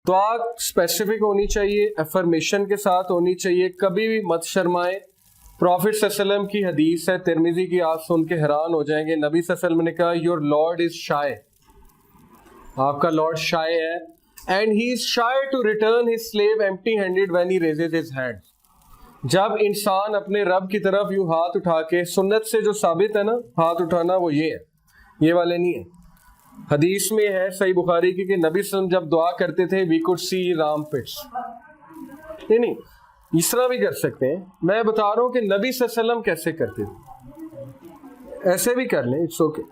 دعا اسپیسیفک ہونی چاہیے، افرمیشن کے ساتھ ہونی چاہیے، کبھی بھی مت شرمائیں۔ پروفٹ صلی اللہ علیہ وسلم کی حدیث ہے ترمذی کی، آپ سن کے حیران ہو جائیں گے۔ نبی صلی اللہ علیہ وسلم نے کہا یور لارڈ از شائے، آپ کا لارڈ شائے ہے، and he is shy to return his slave empty handed when he raises his hand. جب انسان اپنے رب کی طرف یوں ہاتھ اٹھا کے، سنت سے جو ثابت ہے نا ہاتھ اٹھانا، وہ یہ ہے، یہ والے نہیں ہے۔ حدیث میں ہے صحیح بخاری کی کہ نبی صلی اللہ علیہ وسلم جب دعا کرتے تھے وی کوڈ سی رام پٹس۔ نہیں اس طرح بھی کر سکتے ہیں، میں بتا رہا ہوں کہ نبی صلی اللہ علیہ وسلم کیسے کرتے تھے، ایسے بھی کر لیں، اٹس اوکے۔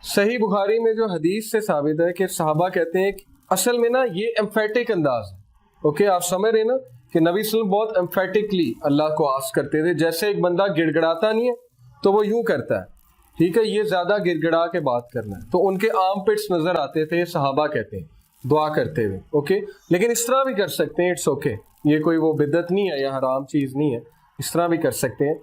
صحیح بخاری میں جو حدیث سے ثابت ہے کہ صحابہ کہتے ہیں کہ اصل میں نا یہ ایمفیٹک انداز ہے، اوکے آپ سمجھ رہے ہیں نا کہ نبی صلی اللہ علیہ وسلم بہت ایمفیٹکلی اللہ کو آسک کرتے تھے، جیسے ایک بندہ گڑ گڑاتا نہیں ہے تو وہ یوں کرتا ہے، ٹھیک ہے، یہ زیادہ گڑ گڑا کے بات کرنا ہے، تو ان کے آرم پٹس نظر آتے تھے، صحابہ کہتے ہیں دعا کرتے ہوئے، اوکے۔ لیکن اس طرح بھی کر سکتے ہیں، اٹس اوکے، یہ کوئی وہ بدعت نہیں ہے یا حرام چیز نہیں ہے، اس طرح بھی کر سکتے ہیں۔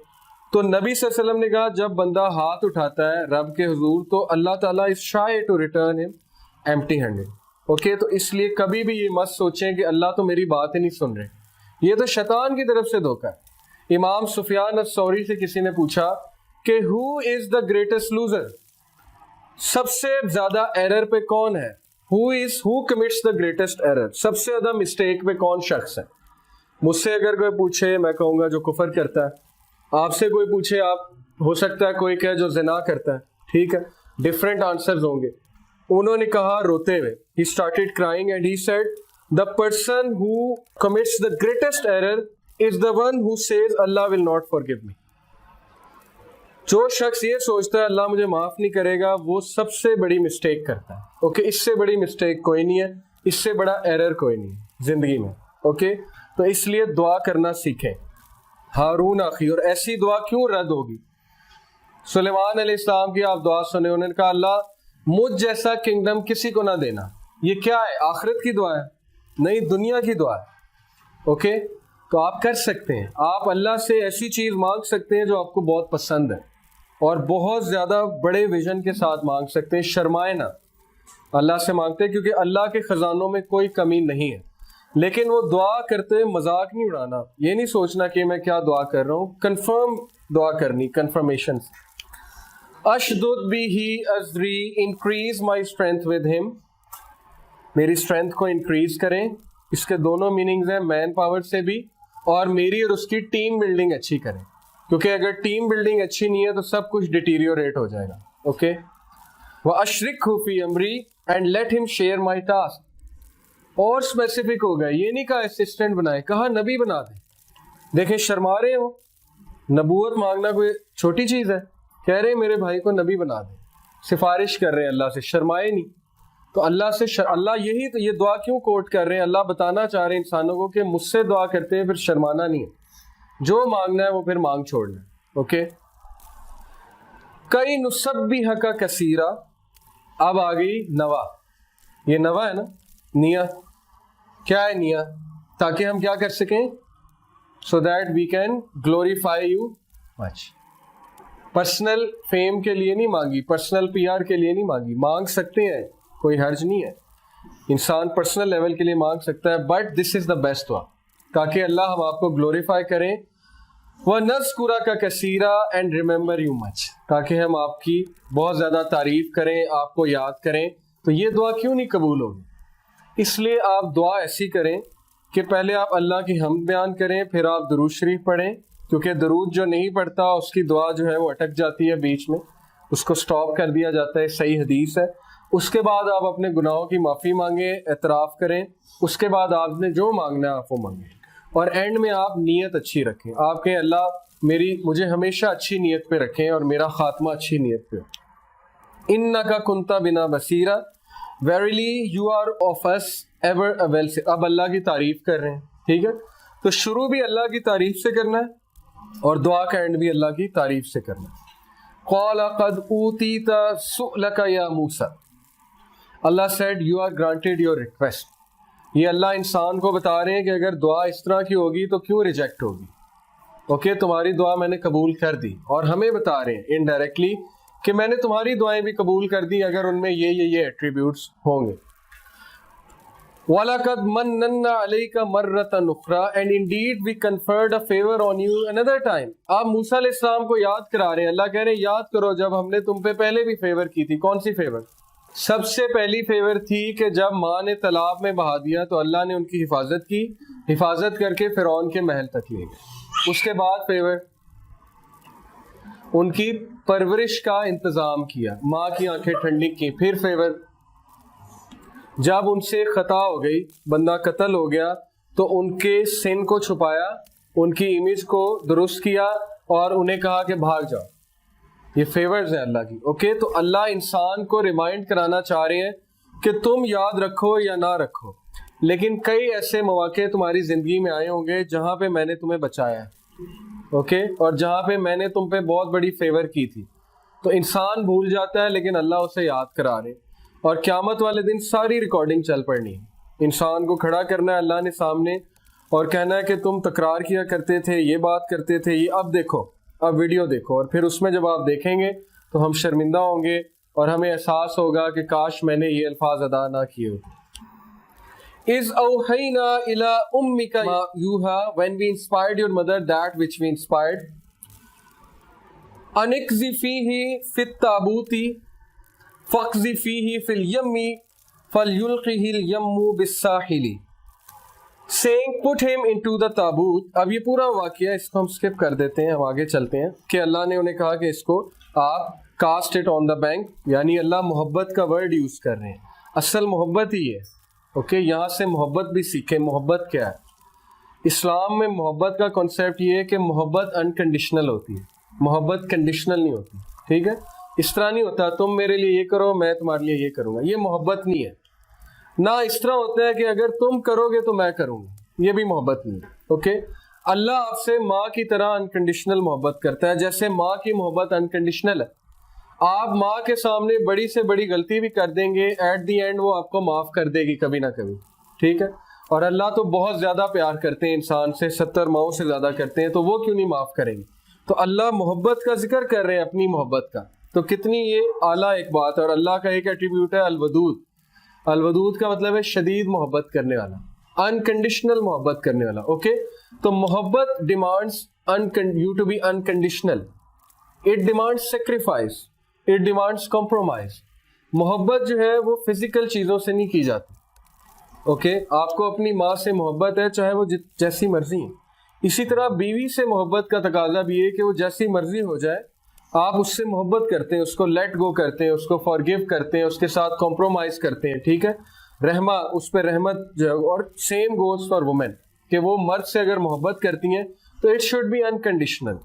تو نبی صلی اللہ علیہ وسلم نے کہا جب بندہ ہاتھ اٹھاتا ہے رب کے حضور تو اللہ تعالیٰ از شائے ٹو ریٹرن ہم ایمپٹی ہینڈڈ، اوکے۔ تو اس لیے کبھی بھی یہ مت سوچیں کہ اللہ تو میری بات ہی نہیں سن رہے، یہ تو شیطان کی طرف سے دھوکہ ہے۔ امام سفیان الثوری سے کسی نے پوچھا کہ ہو از دا گریٹسٹ لوزر، سب سے زیادہ ایرر پہ کون ہے، ہو کمٹس دا گریٹسٹ ایرر، سب سے زیادہ مسٹیک پہ کون شخص ہے۔ مجھ سے اگر کوئی پوچھے میں کہوں گا جو کفر کرتا ہے، آپ سے کوئی پوچھے آپ ہو سکتا ہے کوئی کہے جو زنا کرتا ہے، ٹھیک ہے، ڈفرینٹ آنسرز ہوں گے۔ انہوں نے کہا روتے ہوئے، he started crying and he said the person who commits the greatest error is the one who says Allah will not forgive me۔ جو شخص یہ سوچتا ہے اللہ مجھے معاف نہیں کرے گا وہ سب سے بڑی مسٹیک کرتا ہے، اوکے۔ اس سے بڑی مسٹیک کوئی نہیں ہے، اس سے بڑا ایرر کوئی نہیں ہے زندگی میں، اوکے۔ تو اس لیے دعا کرنا سیکھیں۔ ہارون اخی، اور ایسی دعا کیوں رد ہوگی؟ سلیمان علیہ السلام کی آپ دعا سنیں، انہوں نے کہا اللہ مجھ جیسا کنگڈم کسی کو نہ دینا۔ یہ کیا ہے؟ آخرت کی دعا ہے، نہیں دنیا کی دعا ہے، اوکے۔ تو آپ کر سکتے ہیں، آپ اللہ سے ایسی چیز مانگ سکتے ہیں جو آپ کو بہت پسند ہے، اور بہت زیادہ بڑے ویژن کے ساتھ مانگ سکتے ہیں، شرمائے نہ اللہ سے مانگتے ہیں، کیونکہ اللہ کے خزانوں میں کوئی کمی نہیں ہے۔ لیکن وہ دعا کرتے مذاق نہیں اڑانا، یہ نہیں سوچنا کہ میں کیا دعا کر رہا ہوں، کنفرم دعا کرنی، کنفرمیشن۔ اشدد بہ ازری increase my strength with him, میری اسٹرینتھ کو انکریز کریں۔ اس کے دونوں میننگز ہیں، مین پاور سے بھی، اور میری اور اس کی ٹیم بلڈنگ اچھی کریں، کیونکہ اگر ٹیم بلڈنگ اچھی نہیں ہے تو سب کچھ ڈیٹیریوریٹ ہو جائے گا، اوکے۔ وَأَشْرِكْهُ فِي أَمْرِي and let him share my task۔ اور اسپیسیفک ہو گیا، یہ نہیں کہا اسسٹنٹ بنائے، کہا نبی بنا دیں۔ دیکھیں شرما رہے ہو، نبوت مانگنا کوئی چھوٹی چیز ہے، کہہ رہے ہیں میرے بھائی کو نبی بنا دیں، سفارش کر رہے ہیں اللہ سے، شرمائے نہیں۔ تو اللہ سے اللہ یہی تو یہ دعا کیوں کوٹ کر رہے ہیں، اللہ بتانا چاہ رہے ہیں انسانوں کو کہ مجھ سے دعا کرتے ہیں پھر شرمانا نہیں ہے، جو مانگنا ہے وہ پھر مانگ چھوڑنا ہے، اوکے۔ کئی نسبحہ کا کثیرہ، اب آ گئی نوا، یہ نوا ہے نا، نیا کیا ہے؟ نیا تاکہ ہم کیا کر سکیں، so that we can glorify you much. Personal fame کے لیے نہیں مانگی، پرسنل پی آر کے لیے نہیں مانگی، مانگ سکتے ہیں، کوئی حرج نہیں ہے، انسان پرسنل لیول کے لیے مانگ سکتا ہے، but this is the best دعا، تاکہ اللہ ہم آپ کو گلوریفائی کریں۔ وَنَذْكُرَكَ كَثِيرًا and remember you much، تاکہ ہم آپ کی بہت زیادہ تعریف کریں، آپ کو یاد کریں۔ تو یہ دعا کیوں نہیں قبول ہوگی؟ اس لیے آپ دعا ایسی کریں کہ پہلے آپ اللہ کی حمد بیان کریں، پھر آپ درود شریف پڑھیں، کیونکہ درود جو نہیں پڑھتا اس کی دعا جو ہے وہ اٹک جاتی ہے بیچ میں، اس کو سٹاپ کر دیا جاتا ہے، صحیح حدیث ہے۔ اس کے بعد آپ اپنے گناہوں کی معافی مانگیں، اعتراف کریں، اس کے بعد آپ نے جو مانگنا ہے آپ وہ مانگیں، اور اینڈ میں آپ نیت اچھی رکھیں، آپ کہیں اللہ مجھے ہمیشہ اچھی نیت پہ رکھیں اور میرا خاتمہ اچھی نیت پہ ہو۔ اِنَّكَ كُنْتَ بِنَا بَصِيرًا verily you are of us ever a well۔ اب اللہ کی تعریف کر رہے ہیں، ٹھیک ہے، تو شروع بھی اللہ کی تعریف سے کرنا ہے اور دعا کا اینڈ بھی اللہ کی تعریف سے کرنا ہے۔ قَالَ قَدْ أُوتِيتَ سُؤْلَكَ يَا مُوسَىٰ، اللہ said you are granted your request۔ یہ اللہ انسان کو بتا رہے ہیں کہ اگر دعا اس طرح کی ہوگی تو کیوں ریجیکٹ ہوگی، اوکے، تمہاری دعا میں نے قبول کر دی، اور ہمیں بتا رہے ہیں انڈائریکٹلی کہ میں نے تمہاری دعائیں بھی قبول کر دی اگر ان میں یہ ایٹریبیوٹس ہوں گے۔ وَلَقَدْ مَنَّنَّا عَلَيْكَ مَرَّةً أُخْرَى and indeed we conferred a favor on you another time. آپ موسیٰ علیہ السلام کو یاد کرا رہے ہیں. اللہ کہہ رہے ہیں یاد کرو جب ہم نے تم پہ پہلے بھی فیور کی تھی. کون سی فیور؟ سب سے پہلی فیور تھی کہ جب ماں نے تالاب میں بہا دیا تو اللہ نے ان کی حفاظت کر کے فرعون کے محل تک لے گئے. اس کے بعد فیور ان کی پرورش کا انتظام کیا, ماں کی آنکھیں ٹھنڈی کی. پھر فیور جب ان سے خطا ہو گئی, بندہ قتل ہو گیا, تو ان کے سن کو چھپایا, ان کی امیج کو درست کیا اور انہیں کہا کہ بھاگ جاؤ. یہ فیورز ہیں اللہ کی. اوکے, تو اللہ انسان کو ریمائنڈ کرانا چاہ رہے ہیں کہ تم یاد رکھو یا نہ رکھو, لیکن کئی ایسے مواقع تمہاری زندگی میں آئے ہوں گے جہاں پہ میں نے تمہیں بچایا ہے. اوکے, اور جہاں پہ میں نے تم پہ بہت بڑی فیور کی تھی. تو انسان بھول جاتا ہے لیکن اللہ اسے یاد کرا رہے. اور قیامت والے دن ساری ریکارڈنگ چل پڑنی ہے. انسان کو کھڑا کرنا ہے اللہ نے سامنے اور کہنا ہے کہ تم تکرار کیا کرتے تھے, یہ بات کرتے تھے, یہ اب دیکھو, اب ویڈیو دیکھو. اور پھر اس میں جب آپ دیکھیں گے تو ہم شرمندہ ہوں گے اور ہمیں احساس ہوگا کہ کاش میں نے یہ الفاظ ادا نہ کیے ہوتے. اِذْ أَوْحَيْنَا إِلَىٰ أُمِّكَ مَا يُوحَىٰ when we inspired your mother that which we inspired. أَنِ اقْذِفِيهِ فِي التَّابُوتِ فَاقْذِفِيهِ فِي الْيَمِّ فَلْيُلْقِهِ الْيَمُّ بِالسَّاحِلِ. Saying put him into the taboot. اب یہ پورا واقعہ اس کو ہم سکپ کر دیتے ہیں, ہم آگے چلتے ہیں کہ اللہ نے انہیں کہا کہ اس کو آپ cost it on the bank, یعنی اللہ محبت کا ورڈ یوز کر رہے ہیں. اصل محبت ہی ہے. اوکے, یہاں سے محبت بھی سیکھیں. محبت کیا ہے؟ اسلام میں محبت کا کنسیپٹ یہ ہے کہ محبت انکنڈیشنل ہوتی ہے, محبت کنڈیشنل نہیں ہوتی. ٹھیک ہے, اس طرح نہیں ہوتا تم میرے لیے یہ کرو میں تمہارے لیے یہ کروں گا. یہ محبت نہیں ہے. نہ اس طرح ہوتا ہے کہ اگر تم کرو گے تو میں کروں گا, یہ بھی محبت نہیں ہے. اوکے, اللہ آپ سے ماں کی طرح انکنڈیشنل محبت کرتا ہے, جیسے ماں کی محبت انکنڈیشنل ہے. آپ ماں کے سامنے بڑی سے بڑی غلطی بھی کر دیں گے, ایٹ دی اینڈ وہ آپ کو معاف کر دے گی کبھی نہ کبھی. ٹھیک ہے, اور اللہ تو بہت زیادہ پیار کرتے ہیں انسان سے, 70 ماؤں سے زیادہ کرتے ہیں, تو وہ کیوں نہیں معاف کریں گے؟ تو اللہ محبت کا ذکر کر رہے ہیں, اپنی محبت کا. تو کتنی یہ اعلیٰ ایک بات ہے. اور اللہ کا ایک ایٹریبیوٹ ہے الودود. الودود کا مطلب ہے شدید محبت کرنے والا, انکنڈیشنل محبت کرنے والا. اوکے, تو محبت demands you to be unconditional. It demands sacrifice, it demands compromise. محبت جو ہے وہ فزیکل چیزوں سے نہیں کی جاتی. اوکے, آپ کو اپنی ماں سے محبت ہے چاہے وہ جیسی مرضی ہے. اسی طرح بیوی سے محبت کا تقاضا بھی ہے کہ وہ جیسی مرضی ہو جائے, آپ اس سے محبت کرتے ہیں, اس کو لیٹ گو کرتے ہیں, اس کو فارگیو کرتے ہیں, اس کے ساتھ کمپرومائز کرتے ہیں. ٹھیک ہے, رحمہ, اس پہ رحمت جو ہے. اور سیم گوز فار وومن, کہ وہ مرد سے اگر محبت کرتی ہیں تو اٹ شوڈ بی انکنڈیشنل.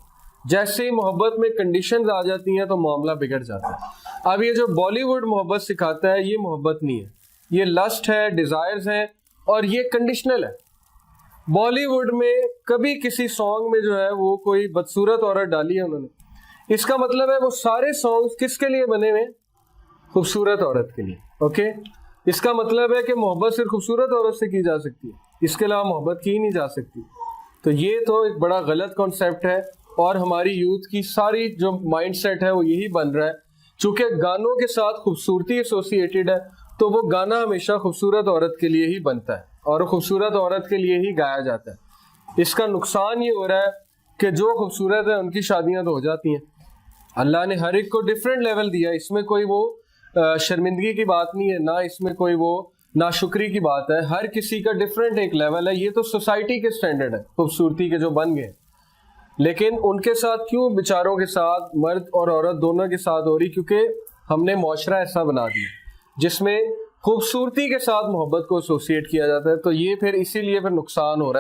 جیسے ہی محبت میں کنڈیشنز آ جاتی ہیں تو معاملہ بگڑ جاتا ہے. اب یہ جو بالی ووڈ محبت سکھاتا ہے یہ محبت نہیں ہے, یہ لسٹ ہے, ڈیزائرز ہیں, اور یہ کنڈیشنل ہے. بالی ووڈ میں کبھی کسی سانگ میں جو ہے وہ کوئی بدصورت عورت ڈالی ہے انہوں نے, اس کا مطلب ہے وہ سارے سانگز کس کے لیے بنے ہوئے؟ خوبصورت عورت کے لیے. اوکے, اس کا مطلب ہے کہ محبت صرف خوبصورت عورت سے کی جا سکتی ہے, اس کے علاوہ محبت کی ہی نہیں جا سکتی. تو یہ تو ایک بڑا غلط کانسیپٹ ہے, اور ہماری یوتھ کی ساری جو مائنڈ سیٹ ہے وہ یہی بن رہا ہے. چونکہ گانوں کے ساتھ خوبصورتی ایسوسیٹیڈ ہے تو وہ گانا ہمیشہ خوبصورت عورت کے لیے ہی بنتا ہے اور خوبصورت عورت کے لیے ہی گایا جاتا ہے. اس کا نقصان یہ ہو رہا ہے کہ جو خوبصورت ہے ان کی شادیاں تو ہو جاتی ہیں. اللہ نے ہر ایک کو ڈفرینٹ لیول دیا, اس میں کوئی وہ شرمندگی کی بات نہیں ہے, نہ اس میں کوئی وہ ناشکری کی بات ہے. ہر کسی کا ڈفرینٹ ایک لیول ہے. یہ تو سوسائٹی کے سٹینڈرڈ ہے خوبصورتی کے جو بن گئے, لیکن ان کے ساتھ کیوں بیچاروں کے ساتھ, مرد اور عورت دونوں کے ساتھ ہو رہی؟ کیونکہ ہم نے معاشرہ ایسا بنا دیا جس میں خوبصورتی کے ساتھ محبت کو ایسوسیٹ کیا جاتا ہے. تو یہ پھر اسی لیے پھر نقصان ہو رہا ہے.